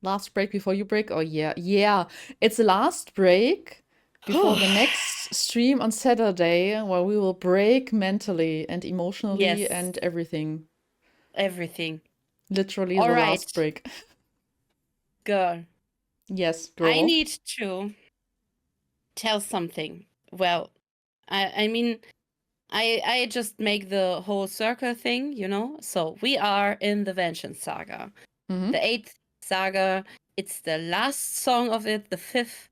Last break before you break? Oh, yeah. Yeah. It's the last break before the next stream on Saturday, where we will break mentally and emotionally Yes. and everything. Everything. Literally All the right. last break. Girl. Yes, girl. I need to tell something. Well, I mean, I just make the whole circle thing, you know? So we are in the Vengeance Saga. Mhm. The 8th saga. It's the last song of it, the 5th.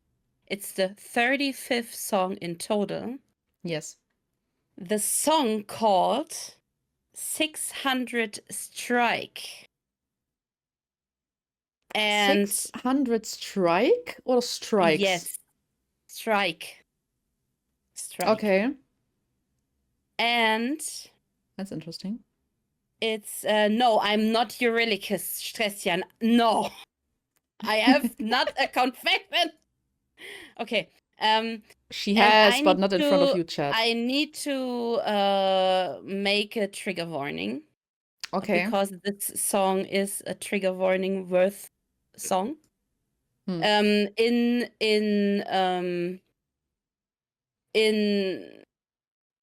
It's the 35th song in total. Yes. The song called 600 Strike. And 600 strike or strikes? yes, strike. Strike. Okay. And That's interesting. it's no, I'm not Eurylicus, Stressian. No. I have not a confession. Okay. She And has, but not in front of you, chat. I need to make a trigger warning. Okay. Because this song is a trigger warning worth song. In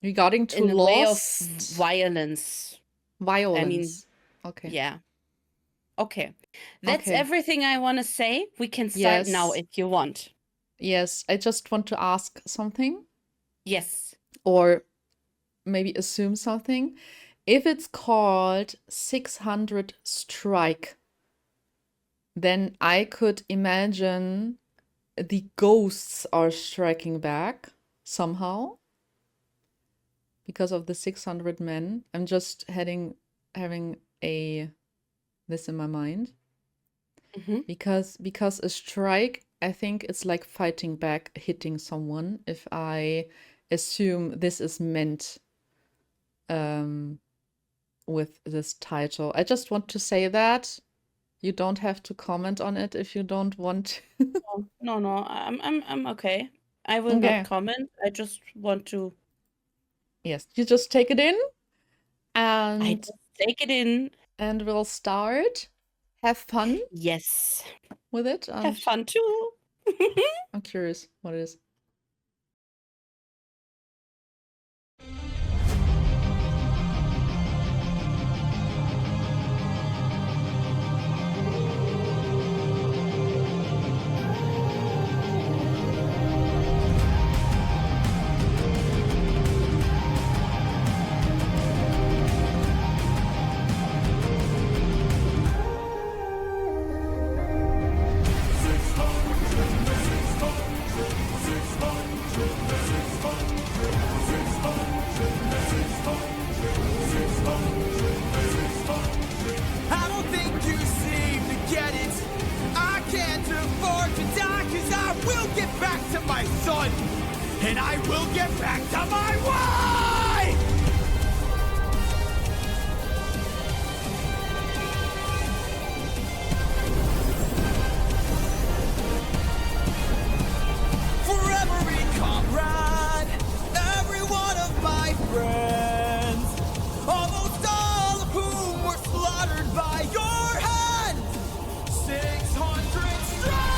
regarding to in a way of violence. I mean, okay. yeah. Okay. That's everything I want to say. We can start now if you want. Yes, I just want to ask something. Yes. Or maybe assume something. If it's called 600 Strike, then I could imagine the ghosts are striking back somehow because of the 600 men. I'm just having this in my mind. Because a strike, I think it's like fighting back, hitting someone, if I assume this is meant with this title. I just want to say that. You don't have to comment on it if you don't want to. No, I'm okay. I will not comment. I just want to. Yes, you just take it in, and I just take it in, and we'll start. Have fun. Yes. With it. Have fun too. I'm curious what it is. And I will get back to my wife! For every comrade, every one of my friends, almost all of whom were slaughtered by your hand, 600 strike!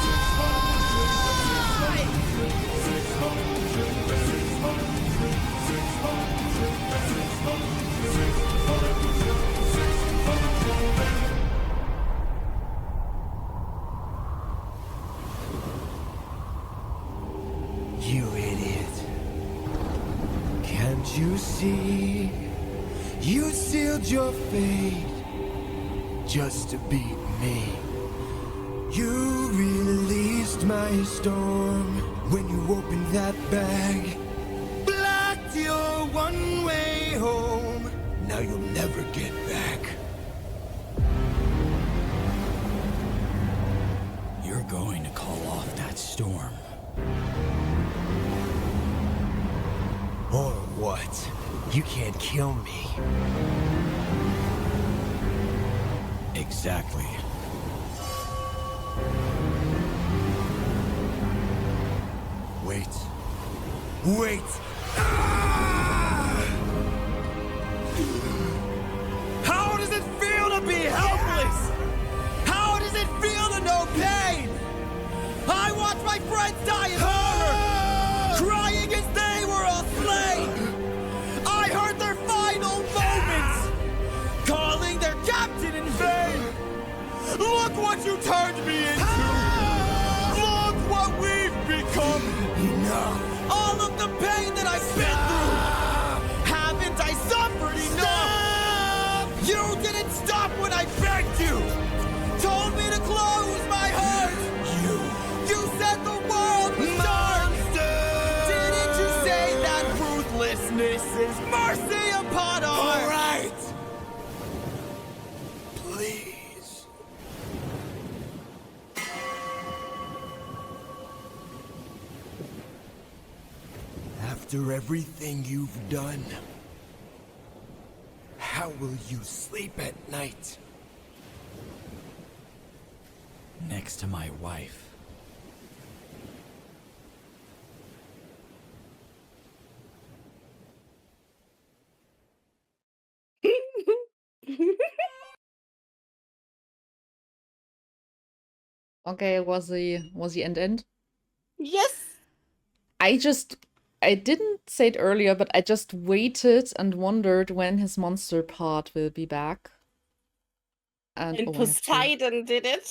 You idiot. Can't you see? You sealed your fate just to beat me. You released my storm when you opened that bag. Blocked your one-way home. Now you'll never get back. You're going to call off that storm. Or what? You can't kill me. Exactly. Wait. Wait! Ah! How does it feel to be helpless? How does it feel to know pain? friends die in horror, crying as they were all slain. I heard their final moments, calling their captain in vain. Look what you turned me into. Look what we've become. Enough. All of the pain that I've been through. Haven't I suffered enough? You didn't stop when I begged you. Told me to close my heart. You said the world was dark. Didn't you say that ruthlessness is mercy upon art? All right. Please. After everything you've done, how will you sleep at night? Next to my wife. Okay, was the end? Yes. I didn't say it earlier, but I just waited and wondered when his monster part will be back. And And oh, I have to- Poseidon did it.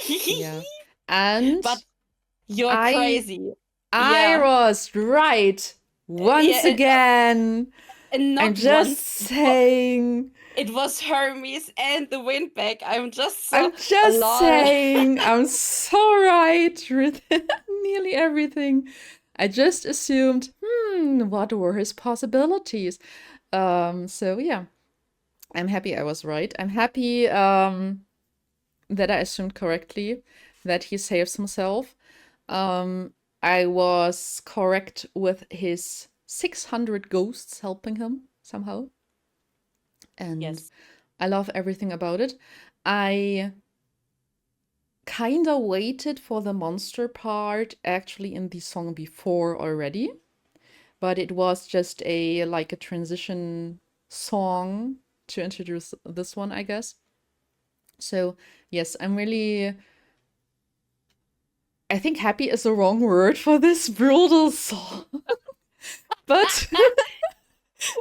yeah. And But you're crazy. I Yeah. was right once Yeah, again. And not I'm just once. saying. It was Hermes and the Windbag. I'm just so I'm just lol. saying. I'm so right with nearly everything. I just assumed, what were his possibilities? So yeah, I'm happy I was right. I'm happy that I assumed correctly that he saves himself. I was correct with his 600 ghosts helping him somehow. And Yes. I love everything about it. I kind of waited for the monster part actually in the song before already, but it was just like a transition song to introduce this one, I guess. So yes, I'm really, I think happy is the wrong word for this brutal song. But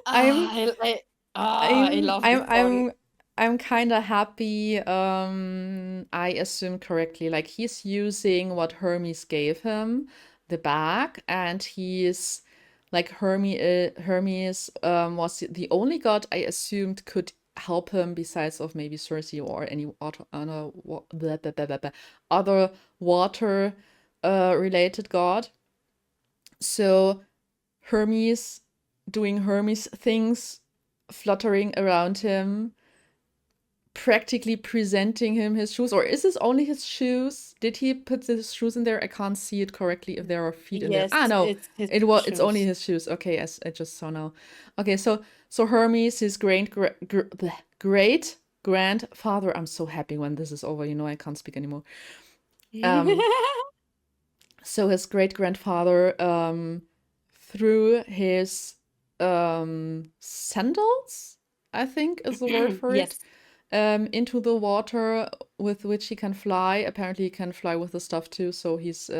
I love this song. I'm kind of happy. I assumed correctly. Like he's using what Hermes gave him, the bag, and he's like Hermes was the only god I assumed could help him besides of maybe Circe or any other water related god. So Hermes doing Hermes things, fluttering around him, practically presenting him his shoes. Or is this only his shoes? Did he put his shoes in there? I can't see it correctly if there are feet in there. Yes, Ah, no, it's his it's only shoes. his shoes. Okay, as I just saw now. Okay, so Hermes, his great grandfather. I'm so happy when this is over. You know, I can't speak anymore. So his great grandfather threw his sandals, I think is the word for Yes. it, into the water with which he can fly. Apparently he can fly with the stuff too, so he's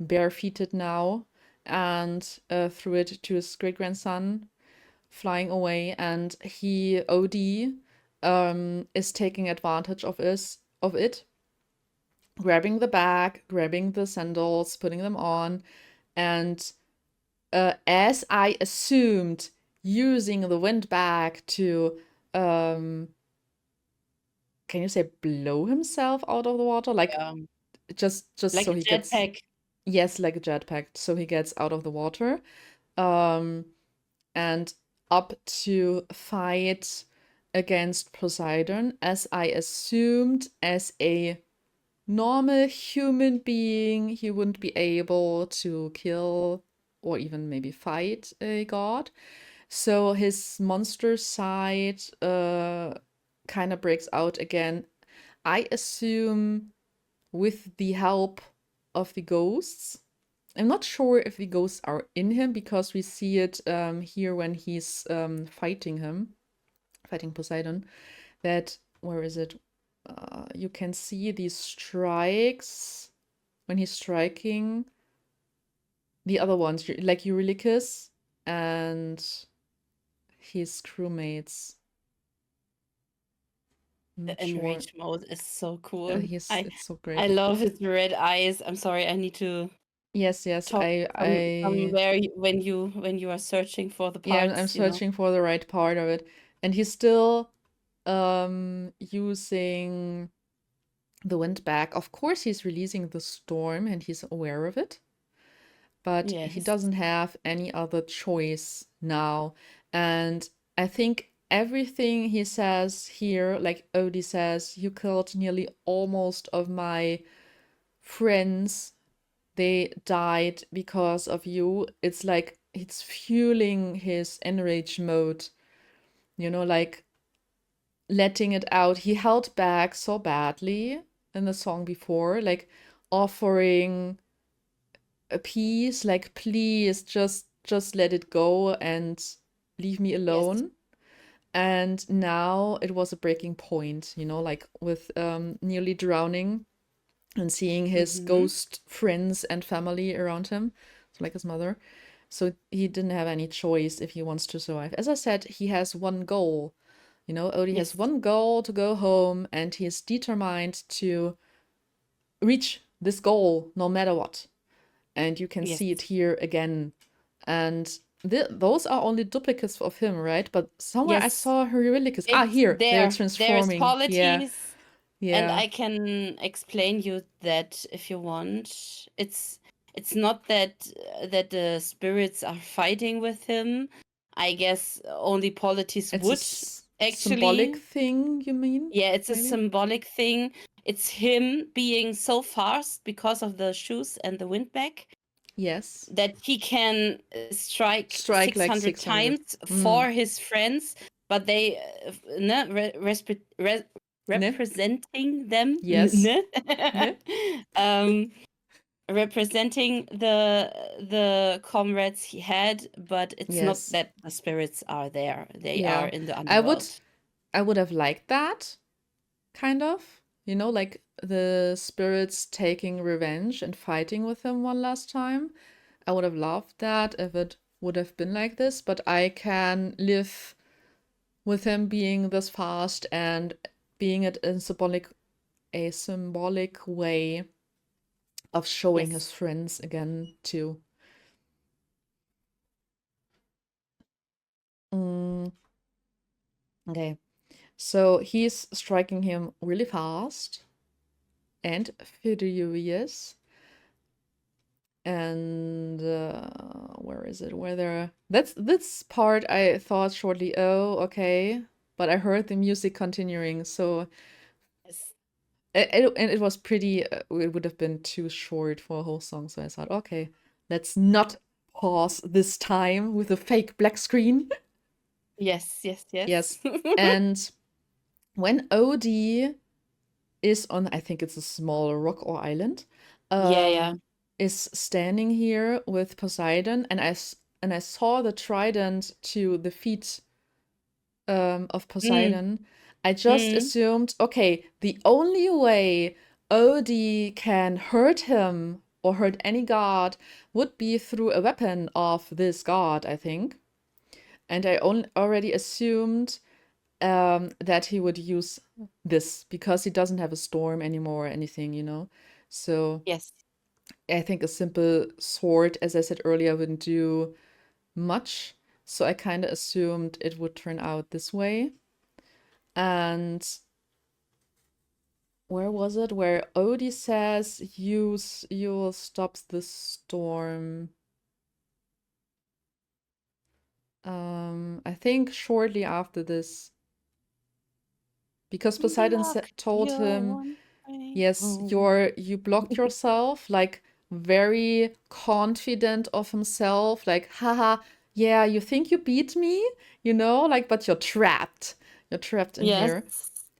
barefooted now, and threw it to his great grandson, flying away, and he OD is taking advantage of it, grabbing the bag, grabbing the sandals, putting them on, and as I assumed, using the wind bag to can you say blow himself out of the water? Like just Like so a he gets, jetpack. yes, like a jetpack, so he gets out of the water, and up to fight against Poseidon, as I assumed. As a normal human being, he wouldn't be able to kill or even maybe fight a god. So his monster side kind of breaks out again. I assume with the help of the ghosts. I'm not sure if the ghosts are in him, because we see it here when he's fighting Poseidon. That, where is it? You can see these strikes when he's striking the other ones, like Eurylicus and his crewmates. I'm The not sure. enraged mode is so cool. It's so I great. love his red eyes. I'm sorry, I need to Yes, talk I somewhere when you are searching for the yeah, I'm parts, you know. searching for the right part of it. And he's still using the wind back. Of course, he's releasing the storm and he's aware of it, but he Yes. doesn't have any other choice now. And I think everything he says here, like Odie says, you killed nearly almost of my friends. They died because of you. It's like it's fueling his enrage mode, you know, like letting it out. He held back so badly in the song before, like offering a peace, like please just let it go and leave me Yes. alone. And now it was a breaking point, you know, like with nearly drowning and seeing his ghost friends and family around him, so like his mother. So he didn't have any choice if he wants to survive. As I said, he has one goal. You know, Odie has Yes. one goal to go home, and he is determined to reach this goal no matter what. And you can Yes. see it here again. And those are only duplicates of him, right? But somewhere I Yes. saw Eurylicus. It's here, they're there's transforming. Yeah, qualities, and yeah. I can explain you that if you want. It's not that that the spirits are fighting with him. I guess only qualities It's would symbolic actually. thing, you mean? Yeah, it's a Maybe? symbolic thing. It's him being so fast because of the shoes and the windbag Yes. that he can strike Strike like 600 600. times for his friends, but they Ne? representing them, Yes. Ne? um, representing the comrades he had, but it's not Yes. that the spirits are there. They are Yeah. in the I would underworld. I would have liked that, kind of. You know, like the spirits taking revenge and fighting with him one last time. I would have loved that if it would have been like this, but I can live with him being this fast and being it in a symbolic way of showing his Yes. friends again too. Mm, okay, so he's striking him really fast and furious. And where is it? Where there? That's this part I thought shortly. Oh, okay, but I heard the music continuing, so Yes. and it was pretty. It would have been too short for a whole song, so I thought, okay, let's not pause this time with a fake black screen. Yes, yes, yes. Yes, and when Odie is on, I think it's a small rock or island, Yeah. is standing here with Poseidon, and I saw the trident to the feet of Mm. Poseidon. I just assumed, okay, the only way Odie can hurt him or hurt any god would be through a weapon of this god, I think. And I already assumed that he would use this because he doesn't have a storm anymore or anything, you know? So Yes. I think a simple sword, as I said earlier, wouldn't do much. So I kind of assumed it would turn out this way. And where was it? Where Odie says, you'll stop the storm. I think shortly after this. Because Poseidon told him, yes, you blocked yourself, like very confident of himself, like, haha, yeah, you think you beat me, you know, like, but you're trapped. You're trapped in Yes. here.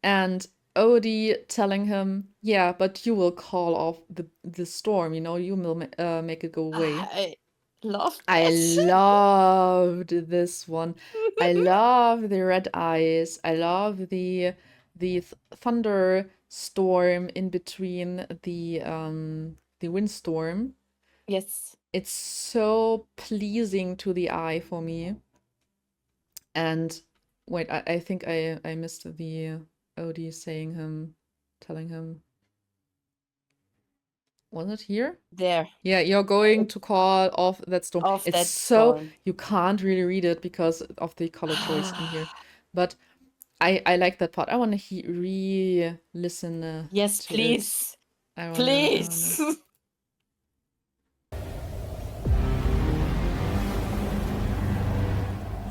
And Odie telling him, yeah, but you will call off the storm, you know, you will make it go away. I love I that. loved this one. I love the red eyes. I love the thunder storm in between the the windstorm. Yes. It's so pleasing to the eye for me. And wait, I think I missed the Odie telling him, was it here? There. Yeah, you're going to call off that storm. Off It's that so, storm. you can't really read it because of the color choice in here. But I like that part. I want to re-listen Yes, to it. please. I wanna, Please.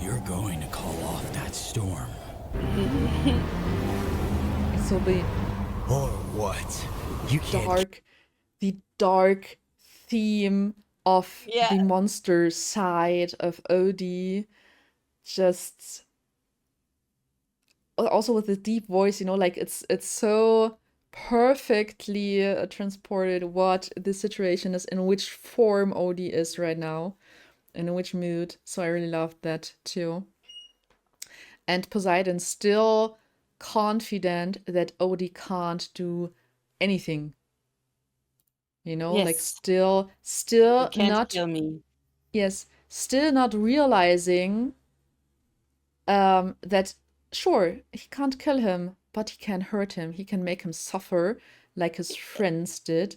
You're going to call off that storm. so Or what? You can't. the dark theme of Yeah. the monster side of Odie, just also with the deep voice, you know, like it's so perfectly transported what the situation is, in which form Odie is right now, and in which mood. So I really loved that too. And Poseidon still confident that Odie can't do anything. You know, like Yes. still You can't not, kill me. yes, still not realizing that sure, he can't kill him, but he can hurt him. He can make him suffer like his friends did.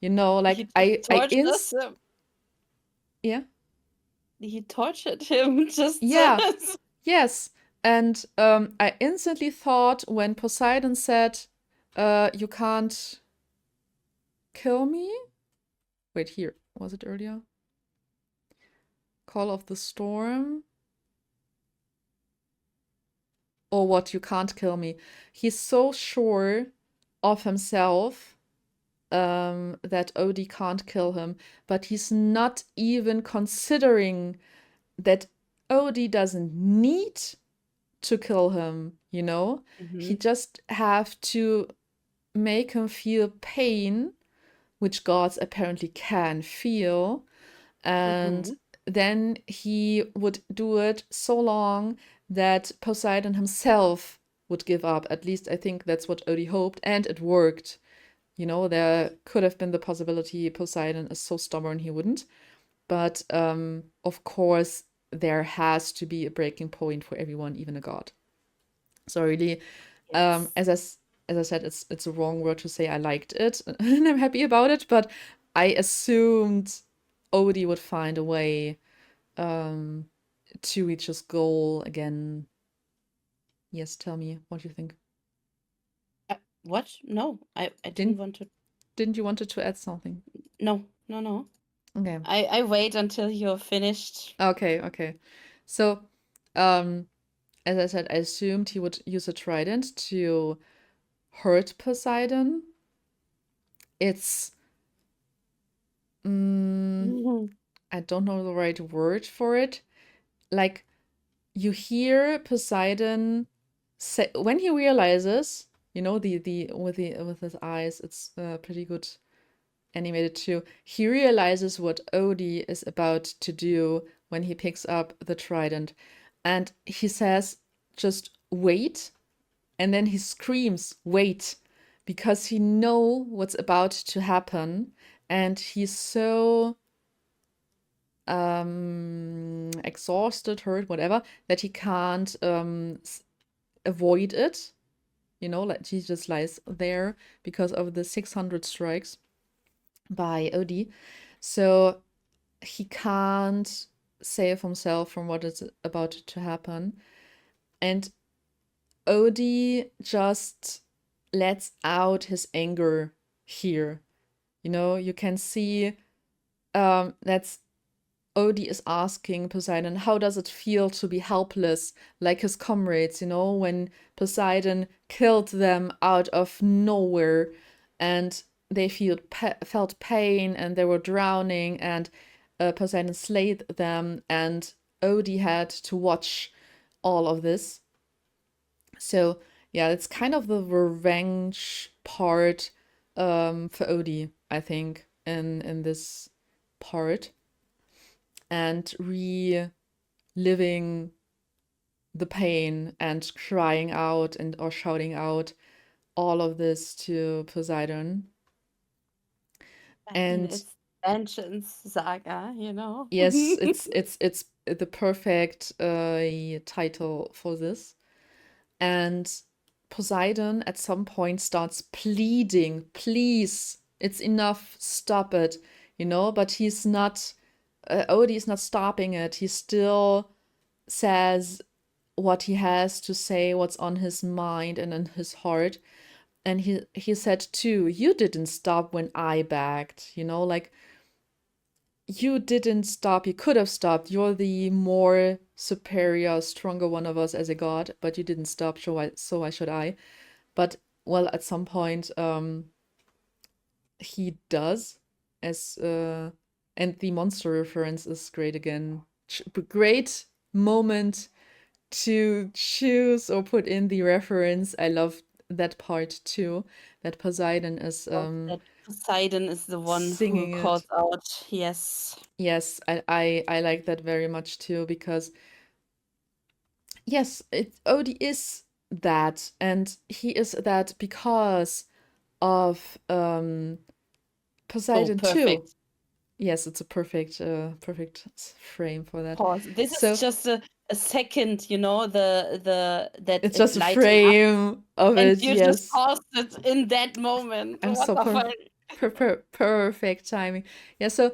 You know, like He I tortures him. yeah. He tortured him just Yeah. Yes. And I instantly thought when Poseidon said, you can't kill me. Wait, here. Was it earlier? Call of the Storm. Or what, you can't kill me. He's so sure of himself that Odie can't kill him, but he's not even considering that Odie doesn't need to kill him, you know? He just have to make him feel pain, which gods apparently can feel, and then he would do it so long that Poseidon himself would give up. At least I think that's what Odie hoped, and it worked. You know, there could have been the possibility Poseidon is so stubborn he wouldn't. But of course, there has to be a breaking point for everyone, even a god. So really, as I said, it's a wrong word to say I liked it and I'm happy about it, but I assumed Odie would find a way to reach his goal again. Yes, tell me what you think. What? No, I didn't want to. Didn't you wanted to add something? No. Okay. I wait until you're finished. Okay. So, as I said, I assumed he would use a trident to hurt Poseidon. It's I don't know the right word for it. Like, you hear Poseidon say when he realizes, you know, the with his eyes, it's pretty good animated too. He realizes what Odie is about to do when he picks up the trident, and he says, "Just wait," and then he screams, "Wait," because he know what's about to happen, and he's so exhausted, hurt, whatever, that he can't avoid it. You know, like he just lies there because of the 600 strikes by Odie. So he can't save himself from what is about to happen. And Odie just lets out his anger here. You know, you can see that's Odie is asking Poseidon, how does it feel to be helpless like his comrades, you know, when Poseidon killed them out of nowhere and they felt pain and they were drowning and Poseidon slayed them and Odie had to watch all of this. So yeah, it's kind of the revenge part for Odie, I think, in this part. And reliving the pain and crying out and or shouting out all of this to Poseidon. I mean, And it's vengeance saga, you know? yes, it's the perfect title for this. And Poseidon at some point starts pleading, please, it's enough, stop it, you know, but he's not, Odie is not stopping it. He still says what he has to say, what's on his mind and in his heart. And he said too, you didn't stop when I begged, you know, like you didn't stop. You could have stopped. You're the more superior, stronger one of us as a god, but you didn't stop. So why should I? But well, at some point, he does, as and the monster reference is great again. Great moment to choose or put in the reference. I love that part too. That Poseidon is That Poseidon is the one who singing calls it. out, yes. Yes, I like that very much too, because yes, Odie is that, and he is that because of Oh, Poseidon too. perfect. Yes, it's a perfect frame for that. Pause. This is So just a second, you know, that it's it just a lighting up, frame of and it. you just Yes, paused it in that moment. I'm What so the fuck? perfect timing. Yeah, so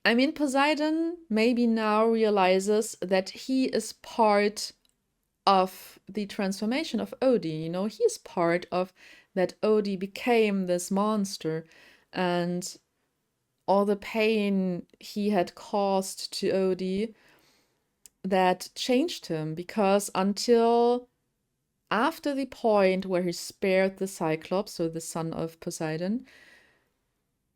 I mean, Poseidon maybe now realizes that he is part of the transformation of Odie. You know, he's part of that Odie became this monster, and all the pain he had caused to Odie that changed him, because until after the point where he spared the Cyclops, so the son of Poseidon,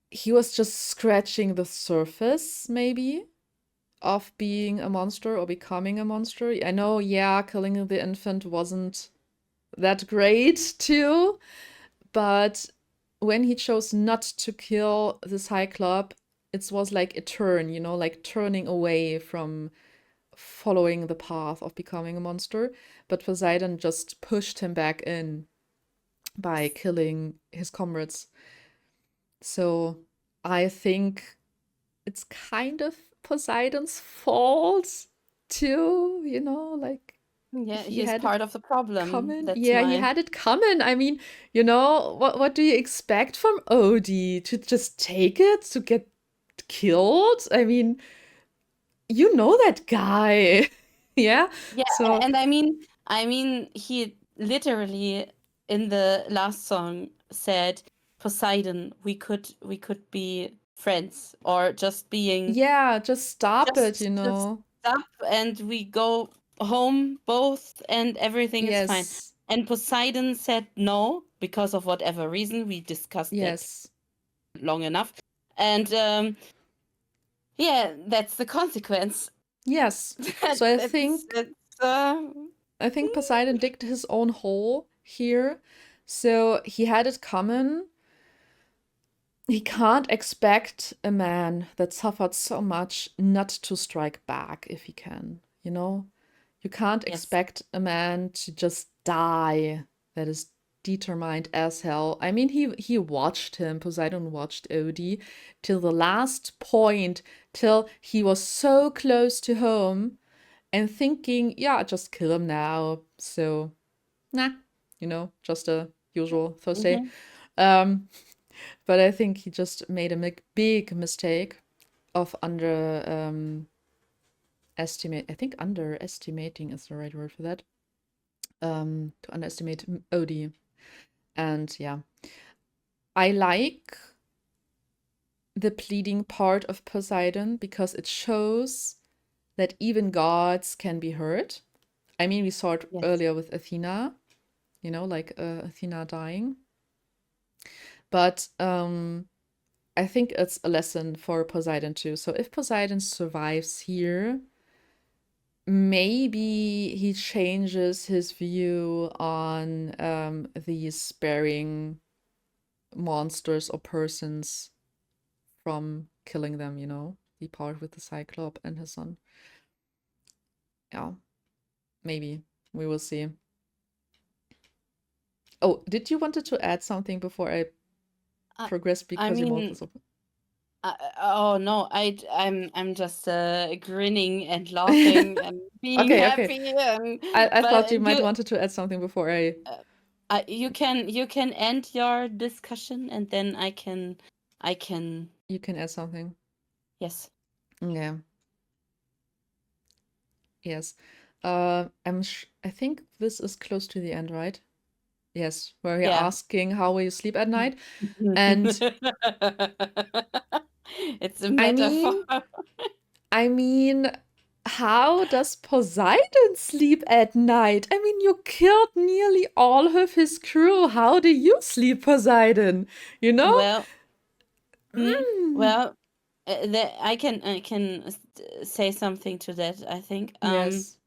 he was just scratching the surface, maybe, of being a monster or becoming a monster. I know, yeah, killing the infant wasn't that great too, but when he chose not to kill the Cyclops, it was like a turn, you know, like turning away from following the path of becoming a monster. But Poseidon just pushed him back in by killing his comrades. So I think it's kind of Poseidon's fault too, you know, like Yeah, he he's had it part of the problem. coming. That's Yeah, he my had it coming. I mean, you know, what do you expect from Odie? To just take it, to get killed? I mean, you know that guy. Yeah. yeah, So, and I mean, he literally in the last song said, Poseidon, we could be friends, or just being yeah, just stop it, you just know. stop, and we go home both, and everything is fine. Yes. And Poseidon said no because of whatever reason. We discussed that Yes. long enough, and yeah, that's the consequence. Yes. That, So I that's think it's I think Poseidon digged his own hole here. So he had it coming. He can't expect a man that suffered so much not to strike back if he can, you know? You can't yes, expect a man to just die that is determined as hell. I mean, he watched him, Poseidon watched Odie till the last point, till he was so close to home and thinking, yeah, just kill him now. So, nah, you know, just a usual Thursday. hmm Um, but I think he just made a big mistake of estimate. I think underestimating is the right word for that. To underestimate Odie. And yeah, I like the pleading part of Poseidon because it shows that even gods can be hurt. I mean, we saw it yes, earlier with Athena, you know, like Athena dying. But I think it's a lesson for Poseidon too. So if Poseidon survives here, maybe he changes his view on these sparing monsters or persons from killing them, you know, the part with the Cyclops and his son. Yeah, maybe. We will see. Oh, did you wanted to add something before I progress I because your mouth mean, is open. oh no, I'm just grinning and laughing and being Okay, happy, and I thought but you might wanted to add something before I. you can end your discussion, and then I can You can add something. yes. Yeah. Yes. I think this is close to the end, right? Yes, where you're Yeah. asking how will you sleep at night, and It's a I metaphor. mean, how does Poseidon sleep at night? I mean, you killed nearly all of his crew. How do you sleep, Poseidon? You know? Well, Mm. well, I can say something to that, I think. Yes.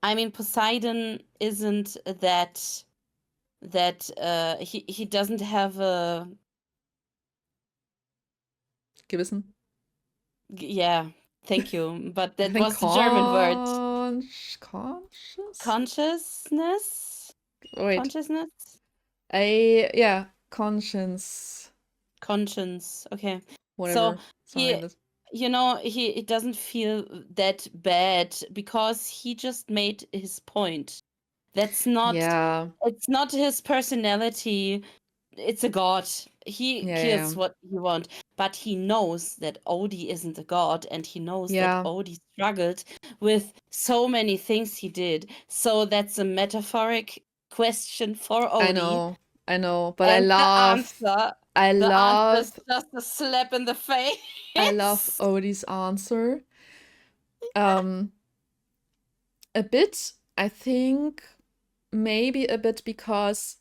I mean, Poseidon isn't that he doesn't have a Gewissen. yeah, thank you, but I that think was the German word. conscious? Consciousness? Wait. Consciousness? Yeah, conscience. Conscience. Okay. Whatever. So Something like this. he doesn't feel that bad because he just made his point. That's not Yeah. it's not his personality. It's a god. He Yeah, kills yeah. what he wants, but he knows that Odie isn't a god, and he knows Yeah. that Odie struggled with so many things he did. So that's a metaphoric question for Odie. I know, but And the answer is love just a slap in the face. Odie's answer. A bit, I think, maybe a bit because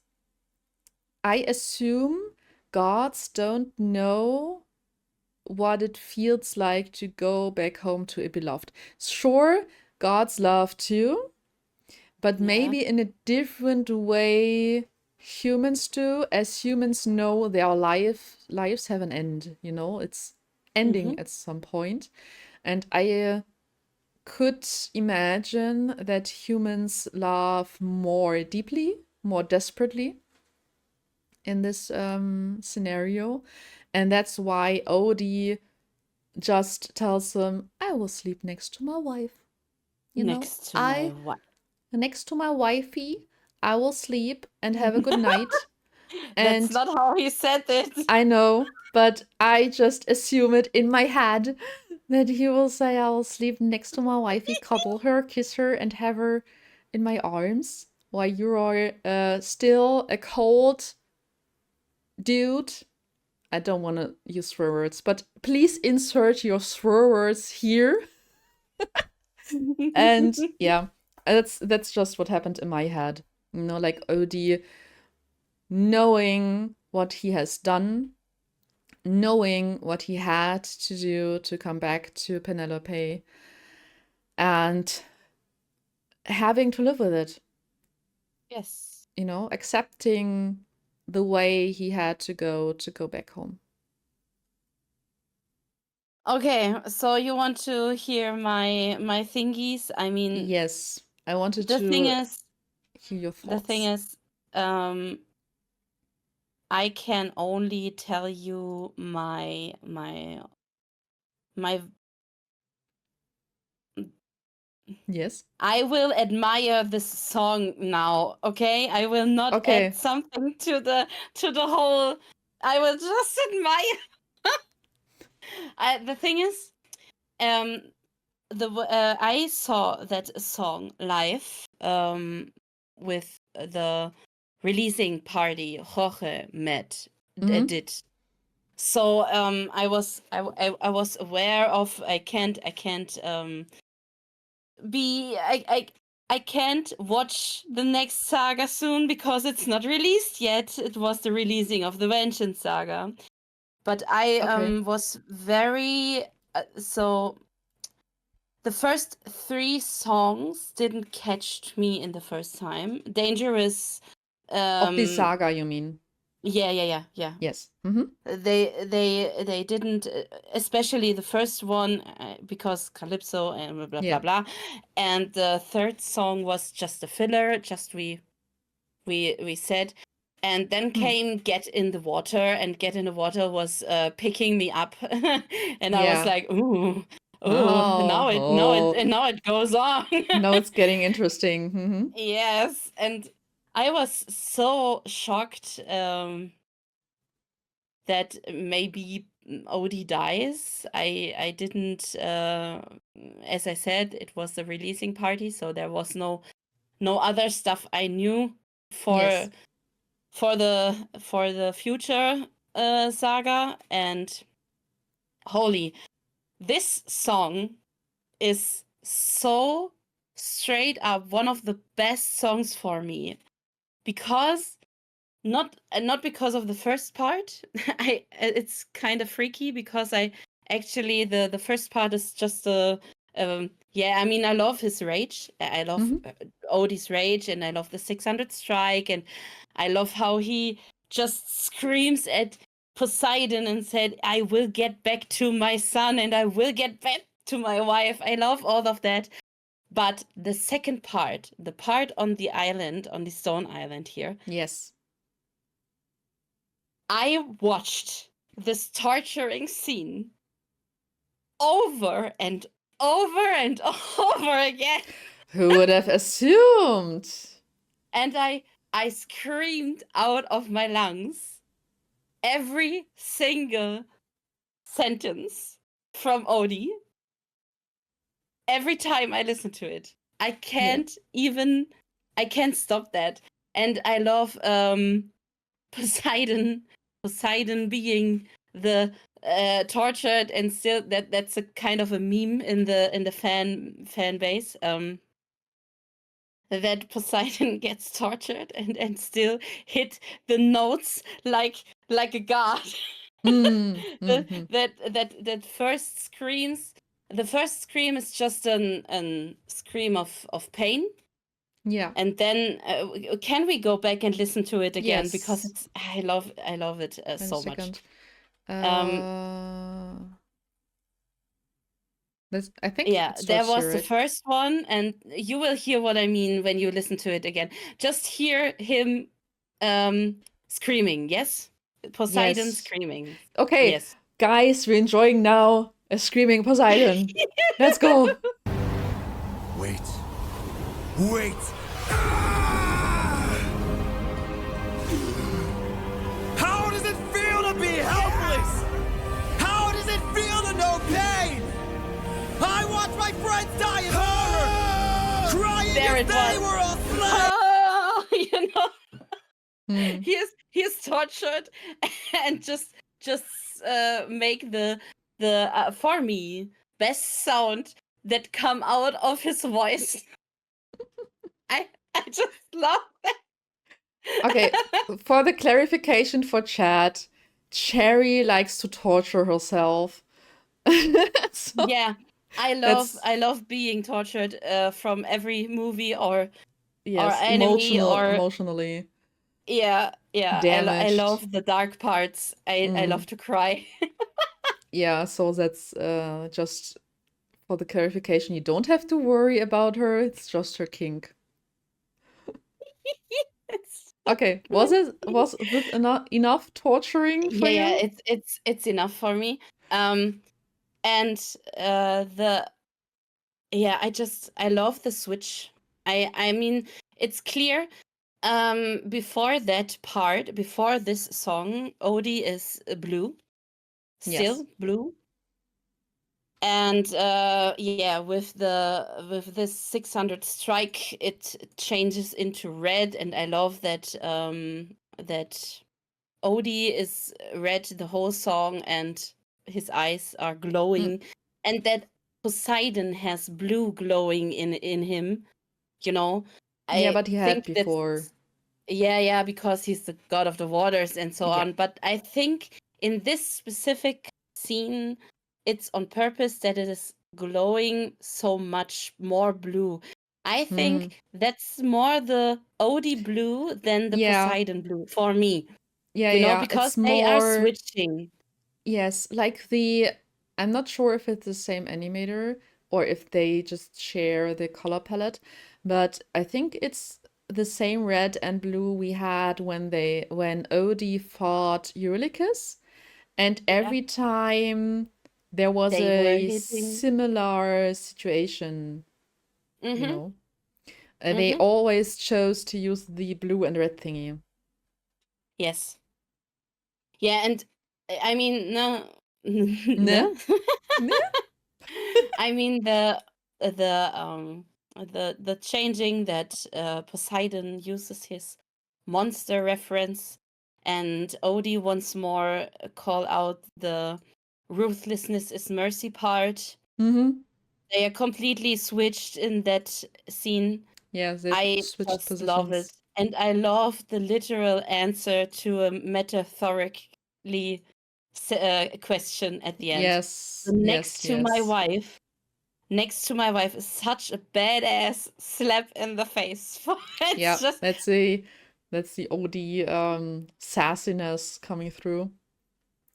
I assume gods don't know what it feels like to go back home to a beloved. Sure, gods love too, but Yeah. maybe in a different way humans do. As humans know their lives have an end, you know, it's ending at some point. And I could imagine that humans love more deeply, more desperately in this scenario. And that's why Odie just tells him, I will sleep next to my wife. You know, Next to my wife. next to my wifey, I will sleep and have a good night. That's And not how he said it. I know, but I just assume it in my head that he will say, I will sleep next to my wifey, cuddle her, kiss her, and have her in my arms while you are still a cold dude. I don't want to use swear words, but please insert your swear words here. And yeah, that's just what happened in my head. You know, like Odie knowing what he has done, knowing what he had to do to come back to Penelope, and having to live with it. Yes. You know, accepting the way he had to go back home. Okay, so you want to hear my thingies? I mean, yes, I wanted the to thing is, hear your thoughts. the thing is, I can only tell you my yes. I will admire this song now, okay? I will not Okay. add something to the whole. I will just admire. The thing is, I saw that song live with the releasing party Jorge did. So I was aware of I can't I can't watch the next saga soon because it's not released yet. It was the releasing of the Vengeance Saga. But I was very so the first 3 songs didn't catch me in the first time. Dangerous Of the saga, you mean? Yeah. Yes. They didn't, especially the first one, because Calypso and blah blah Yeah. blah, and the third song was just a filler. Just we said, And then came Get in the Water, and Get in the Water was picking me up, and I was Yeah. like, ooh, Oh. now it goes on. Now it's getting interesting. Yes, and I was so shocked that maybe Odie dies. I didn't, as I said, it was the releasing party, so there was no other stuff I knew for Yes. for the future saga. And holy, this song is so straight up one of the best songs for me, because not because of the first part. It's kind of freaky, because I actually the first part is just a yeah, I mean, I love his rage. I love Odie's rage, and I love the 600 strike, and I love how he just screams at Poseidon and said, I will get back to my son, and I will get back to my wife. I love all of that. But the second part, the part on the island, on the stone island here, Yes. I watched this torturing scene over and over and over again. Who would have assumed? And I screamed out of my lungs every single sentence from Odie every time I listen to it. I can't stop that. And I love Poseidon being the tortured, and still that's a kind of a meme in the fan base, that Poseidon gets tortured and still hit the notes like a god. That first screams, the first scream is just an scream of pain. Yeah. And then can we go back and listen to it again? Yes. Because it's I love it so much. I think Yeah, it there starts was here, the right? first one, and you will hear what I mean when you listen to it again. Just hear him screaming, yes? Poseidon Yes. screaming. Okay, Yes. guys, we're enjoying now a screaming Poseidon. Let's go. Wait. Wait! Ah! How does it feel to be helpless? How does it feel to know pain? I watched my friends die in horror, crying There as it they was. were all slain. Oh, you know, he is tortured, and just make the for me best sound that come out of his voice. I just love that. Okay, for the clarification for chat, Cherry likes to torture herself. So Yeah, I love being tortured from every movie or yes, enemy or emotionally yeah. I damaged. love the dark parts. I love to cry. Yeah, so that's just for the clarification. You don't have to worry about her. It's just her kink. It's Okay, was this enough torturing for yeah, you? it's enough for me. And the yeah, I love the switch. I mean, it's clear before that part, before this song, Odie is blue, still Yes. blue. And yeah, with this 600 strike, it changes into red, and I love that that Odie is red the whole song, and his eyes are glowing, and that Poseidon has blue glowing in him. You know, Yeah, I but he had think before. that's yeah, because he's the god of the waters and so Yeah. on. But I think in this specific scene, it's on purpose that it is glowing so much more blue. I think that's more the Odie blue than the Yeah. Poseidon blue for me. Yeah, You know, yeah. because It's they are more, switching. yes, like I'm not sure if it's the same animator or if they just share the color palette, but I think it's the same red and blue we had when Odie fought Eurylochus, and Yeah, every time there was they were a hitting. similar situation, you Mm-hmm. know. They Mm-hmm. always chose to use the blue and red thingy. Yes. Yeah, and I mean, no, Ne? no. Ne? I mean the changing that Poseidon uses his monster reference, and Odie once more call out the ruthlessness is mercy part. Mm-hmm. They are completely switched in that scene. Yeah, they I switched just love it. positions. And I love the literal answer to a metaphorically question at the end. Yes, The yes, yes. next to my wife is such a badass slap in the face. Yeah, It's just, that's the OD sassiness coming through.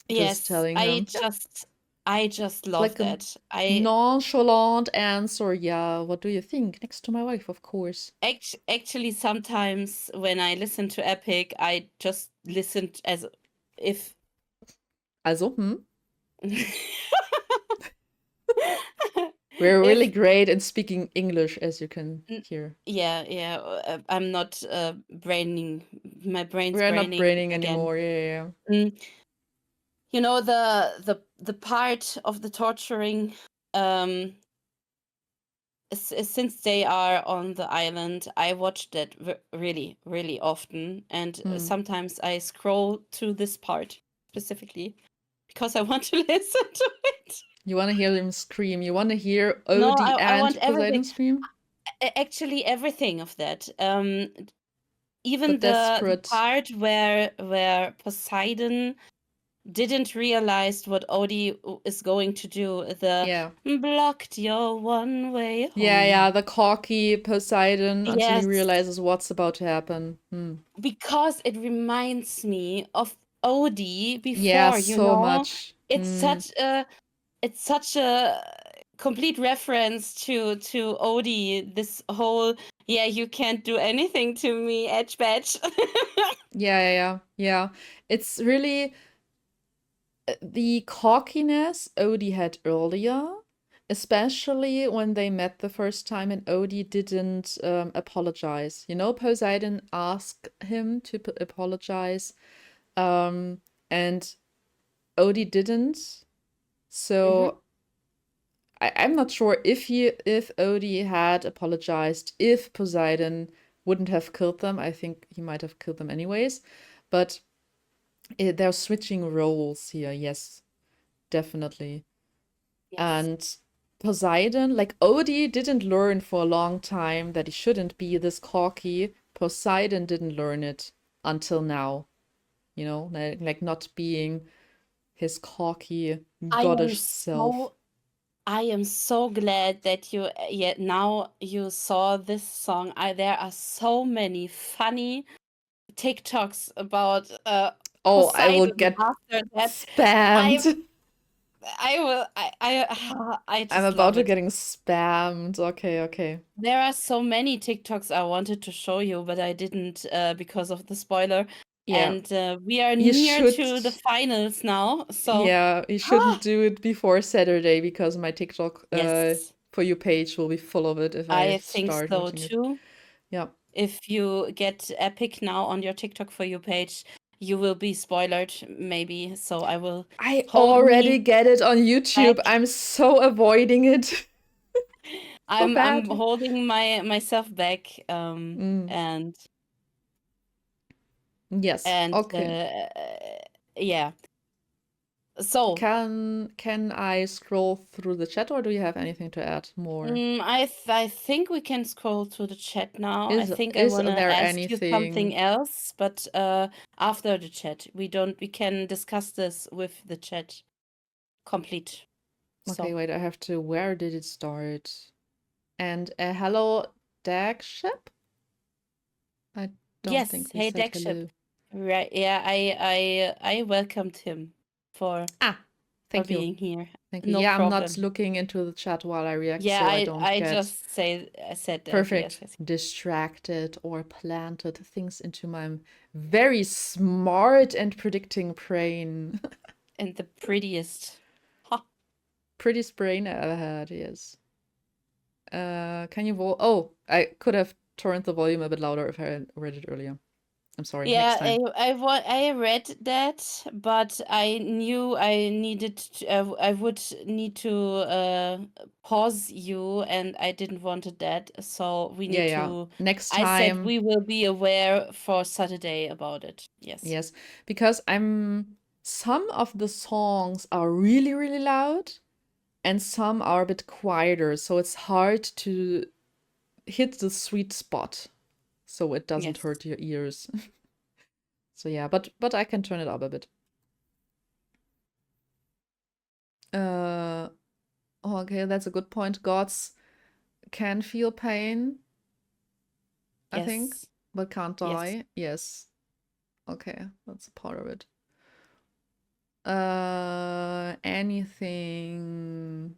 Just yes, telling him, yeah, I just love like a that. I nonchalant answer. Yeah, what do you think? Next to my wife, of course. actually sometimes when I listen to Epic, I just listened as if Also, we're really if great in speaking English, as you can n- hear. yeah, I'm not braining, my brain's We're not braining braining again. anymore. Yeah. Mm, you know, the part of the torturing, um since they are on the island, I watched it really, really often, and Hmm. sometimes I scroll to this part specifically because I want to listen to it. You want to hear them scream. You want to hear No, OD I want and everything. Poseidon scream. Actually, everything of that. Even But the desperate. part where Poseidon didn't realize what Odie is going to do. The Yeah. blocked your one way Yeah, home. yeah, the cocky Poseidon until he Yes, realizes what's about to happen. Hmm. because it reminds me of Odie Yeah, before, you so know. much. It's Hmm. such a complete reference to Odie. This whole, yeah, you can't do anything to me, edge badge. Yeah, yeah, yeah, yeah. It's really the cockiness Odie had earlier, especially when they met the first time and Odie didn't apologize. You know, Poseidon asked him to apologize, um, and Odie didn't. Hmm. So I'm not sure if Odie had apologized, if Poseidon wouldn't have killed them. I think he might have killed them anyways. But they're switching roles here. Yes, definitely. Yes. And Poseidon, like Odie didn't learn for a long time that he shouldn't be this cocky. Poseidon didn't learn it until now. You know, like not being his cocky, I am goddish self. so I am so glad that you yet now you saw this song. There are so many funny TikToks about Oh, I will Poseidon get after that. I spammed. I will I I'm just about love to it. getting spammed. Okay, okay. There are so many TikToks I wanted to show you, but I didn't because of the spoiler. Yeah. And we are You near should, to the finals now, so yeah, you shouldn't do it before Saturday because my TikTok yes, for you page will be full of it if I I think start so watching it. too. Yeah. If you get Epic now on your TikTok for you page, you will be spoiled maybe. So I will I hold already me get it on back. YouTube. I'm so avoiding it. So I'm badly. holding myself back. Mm. And Yes. and Okay. yeah. So Can I scroll through the chat or do you have anything to add more? I think we can scroll to the chat now. I Is think I is want to there ask you something anything? else, but after the chat, we can discuss this with the chat complete. Okay, So wait, I have to. Where did it start? And hello, Dagship? I don't yes, think we hey said Dagship. hello. Right, yeah, I welcomed him for Ah, Thank you. being here. Thank you. No Yeah, I'm not problem. looking into the chat while I react, Yeah, so I don't I get just said that. perfect Yes. distracted or planted things into my very smart and predicting brain. And the prettiest. Ha. Prettiest brain I ever had, yes. Can you Oh, I could have turned the volume a bit louder if I had read it earlier. I'm sorry. Next Yeah, time. I read that, but I knew I needed to, I would need to pause you, and I didn't wanted that. So we need Yeah. to. Next I said time. we will be aware for Saturday about it. Yes. Yes, because some of the songs are really, really loud and some are a bit quieter, so it's hard to hit the sweet spot so it doesn't Yes. hurt your ears. So yeah, but I can turn it up a bit. Okay, that's a good point. Gods can feel pain, I think, Yes. but can't Yes. die. Yes. Okay, that's a part of it. Anything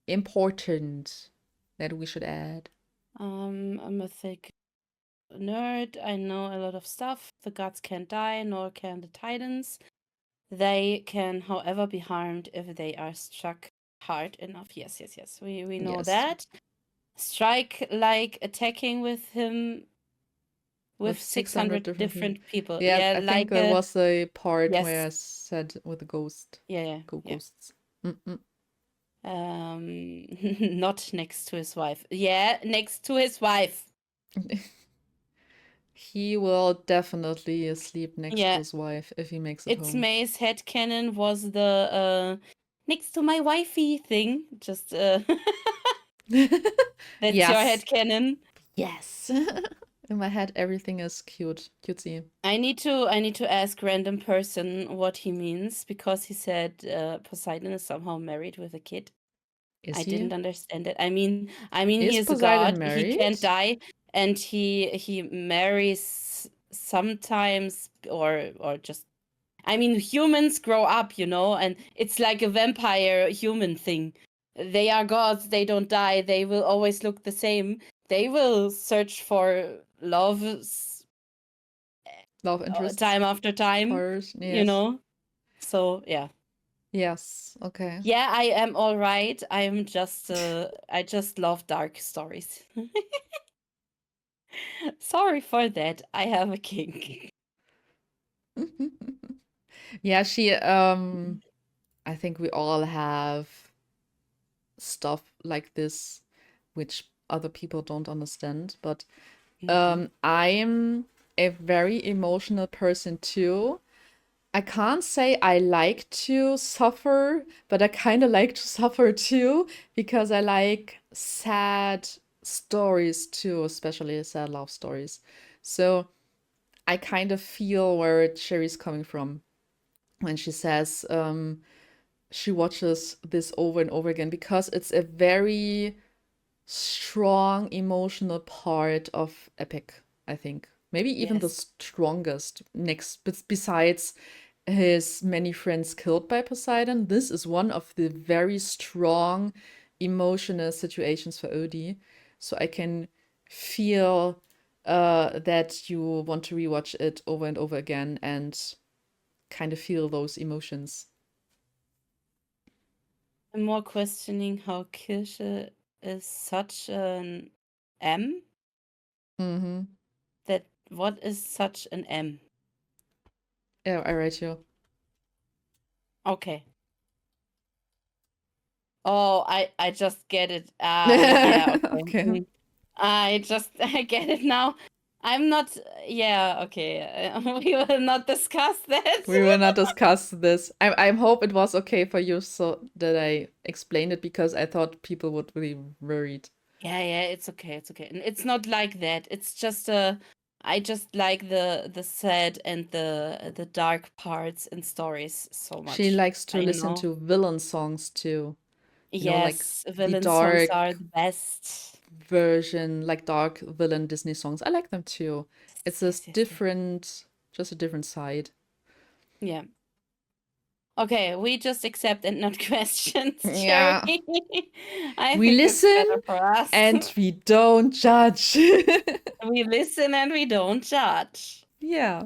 important that we should add? I'm a thick nerd. I know a lot of stuff. The gods can't die, nor can the titans. They can, however, be harmed if they are struck hard enough. Yes. We know Yes. that. Strike like attacking with him with 600 different people. Yeah, Yeah, I like think that was the part where I yes. said with the ghost. Yeah. Ghosts. Not next to his wife. Yeah, next to his wife. He will definitely sleep next to Yeah. his wife if he makes it It's home. May's headcanon was the next to my wifey thing. Just that's your Yes. headcanon. Yes. In my head, everything is cutesy. I need to ask random person what he means, because he said Poseidon is somehow married with a kid. Is I he? didn't understand it. I mean he Is is a Poseidon god. He married? can't die, and he marries sometimes, or just. I mean, humans grow up, and it's like a vampire human thing. They are gods. They don't die. They will always look the same. They will search for love Love interest. time after time, Yes. So yeah. Yes. Okay. Yeah, I am all right. I'm just I just love dark stories. Sorry for that. I have a kink. Yeah, I think we all have stuff like this which other people don't understand, but I'm a very emotional person too. I can't say I like to suffer, but I kind of like to suffer too, because I like sad stories too, especially sad love stories. So I kind of feel where Sherry's coming from when she says she watches this over and over again, because it's a very strong emotional part of Epic, I think. Maybe even the Yes. strongest, besides his many friends killed by Poseidon. This is one of the very strong emotional situations for Odie. So I can feel that you want to rewatch it over and over again and kind of feel those emotions. I'm more questioning how Kirsche is such an M. Mm-hmm. That what is such an M? Yeah, I write you. Okay. Oh, I just get it. Yeah, okay. Okay. I get it now. I'm not. Yeah, okay. We will not discuss that. We will not discuss this. I hope it was okay for you, so that I explained it, because I thought people would be worried. Yeah, it's okay. It's okay. And it's not like that. It's just I just like the sad and the dark parts and stories so much. She likes to you listen know? to villain songs too. Like Yes, the villain songs are dark the best. version, like dark villain Disney songs. I like them too. It's Yes. different, just a different side. Yeah. Okay, we just accept and not question, Yeah. Cherry. I We think it's listen better for us. and we don't judge. We listen and we don't judge. Yeah.